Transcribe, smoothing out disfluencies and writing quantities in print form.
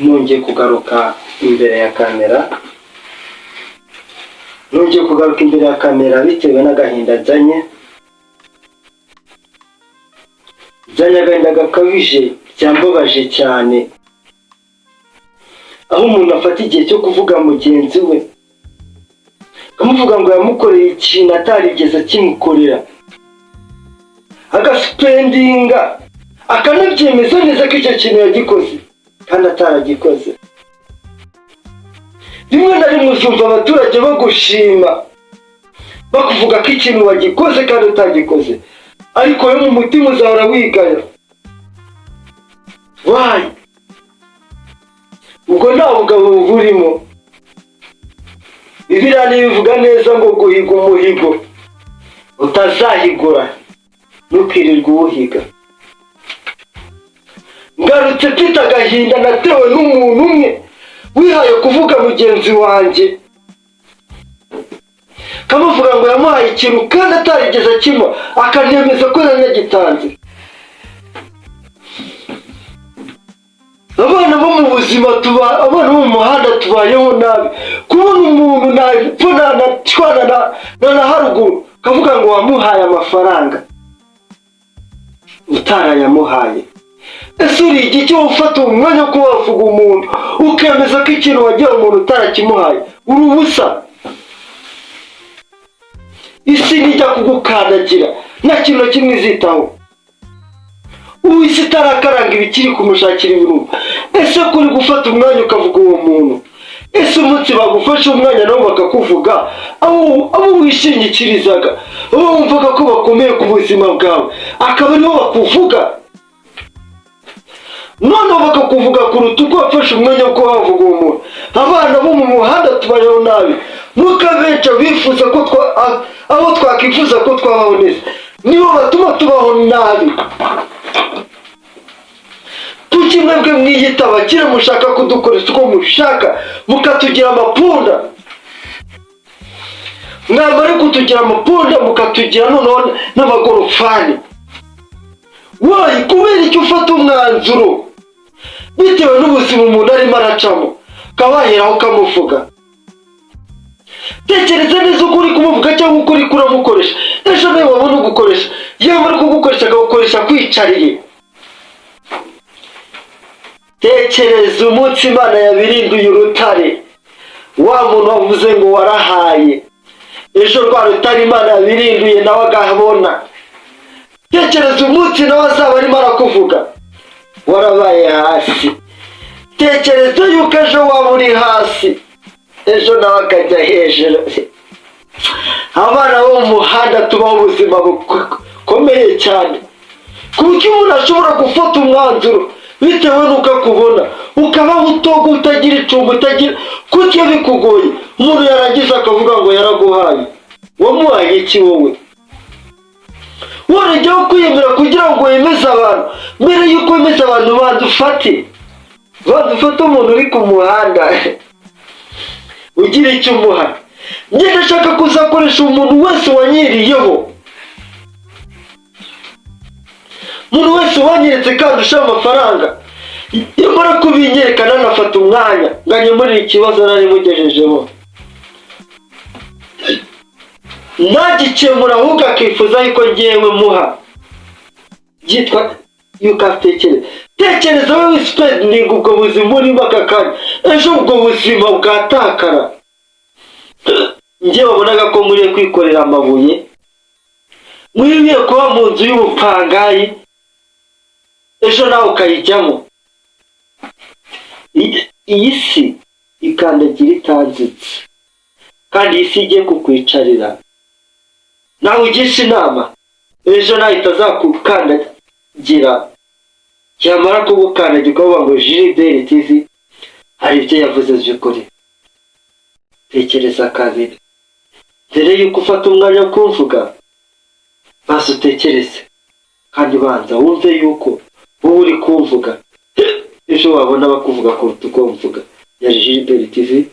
nongeye kugaruka imbere ya kamera bitewe n'agahinda nzanye agahinda gakabije byambabaje cyane, aho umuntu afata igihe cyo kuvuga mugenzi we akamuvuga ngo yamukoreye ikintu atarigeze akimukorera, agasipendinga akanabyemeza neza ko icyo kintu yagikoze kandi ataragikoze. Rimwe na rimwe uzumva abaturage bagushima bakuvuga ko ikintu wagikoze kandi utagikoze, ariko we mu mutima uzahora wigaya. Why? Ubwo nta bugabo burimo. Bibiliya bivuga neza ngo guhiga umuhigo utazahigura ntukirirwe uwuhiga. Ngarutse mfite agahinda natewe n'umuntu umwe wihaye kuvuga mugenzi wanjye, kamuvuga ngo yamuhaye ikintu kandi atarigeze akimpa, akanemeza ko yanagitanze. Abana bo mu buzima abana bo mu muhanda tubayeho nabi. Kubona umuntu na haruguru kavuga ngo wamuhaye amafaranga utarayamuhaye. Ese uri igiki ufata umwanya wo kubavuga umuntu ukemeza ko ikintu wagiye umuntu utarakimuhaye? Uri ubusa. Isi nijya kugukandagira nta kintu kimwe izitaho. Isi itarakaranga ibikiri kumushakira ibirungo. Ese kuri gufata umwanya ukavuga uwo muntu? Ese umunsi bagufashe umwanya nabo bakakuvuga abo wishingikirizaga, abo wumvaga ko bakomeye ku buzima bwawe, akaba nibo bakuvuga, none bakakuvuga kuruta uko wafashe umwanya wo kuhavuga uwo muntu. Abana bo mu muhanda tubayeho nabi, nuko abenshi bifuza ko abo twakifuza ko twabaho neza nibo batuma tubaho nabi. Kuki mwebwe mwiyita abakire mushaka kudukoresha uko mushaka mukatugira amapunda? Mwamara kutugira amapunda mukatugira noneho n'amagorofani. Wayi, kubera icyo ufata umwanzuro bitewe n'ubuzima umuntu arimo aracamo kabaheraho kamuvuga? Tekereza neza uko uri kumuvuga cyangwa uko uri kuramukoresha. Ejo nawe wabona ugukoresha, yaba ari kugukoresha akagukoresha kwicariye. Tekereza umunsi Imana yabirinduye urutare, wa muntu wavuze ngo warahaye, ejo rwa rutare Imana yabirinduye nawe agahabona. Tekereza umunsi nawe azaba arimo arakuvuga warabaye hasi. Tekereza yuko ejo waba uri hasi, ejo nawe akajya hejuru. Abana bo mu muhanda tubaho ubuzima bukomeye cyane, ku buryo umuntu ashobora gufata umwanzuro bitewe n'uko akubona, ukaba utoga utagira icumbi utagira, kuko iyo bikugoye umuntu yarangiza akavuga ngo yaraguhaye. Wamuhaye iki wowe? Warajyaho kwiyemera kugira ngo wemeze abantu. Mbere y'uko wemeza abantu badufate umuntu uri ku muhanda ugira icyo umuha. Njye ndashaka kuzakoresha umuntu wese wanyiriyeho, umuntu wese wanyeretse kandi ushaka amafaranga, yamara kubinyereka nanafata umwanya nganyemurira ikibazo nari mugejejeho, nagikemura ahubwo akifuza yuko ngewe muha. Byitwa tekereza wowe wisipendinga ubwo buzima urimo aka kanya, ejo ubwo buzima bwatakara. Njye wabonaga ko muriye kwikorera amabuye, muriye kuba mu nzu y'ubupangayi, ejo nawe ukayijyamo. Iyi si ikandagira itanzitse, kandi iyi si igiye kukwicarira nawe ugisha inama, ejo nawe itazakukandagira. Yamara kugukandagira ukavuga ngo Gilbert TV hari ibyo yavuze by'ukuri. Tekereza kabiri mbere y'uko ufata umwanya wo kumvuga. Maze utekereze kandi banza wumve yuko wowe uri kumvuga ejo wabona bakuvuga kuruta uko mvuga. Ya Gilbert TV.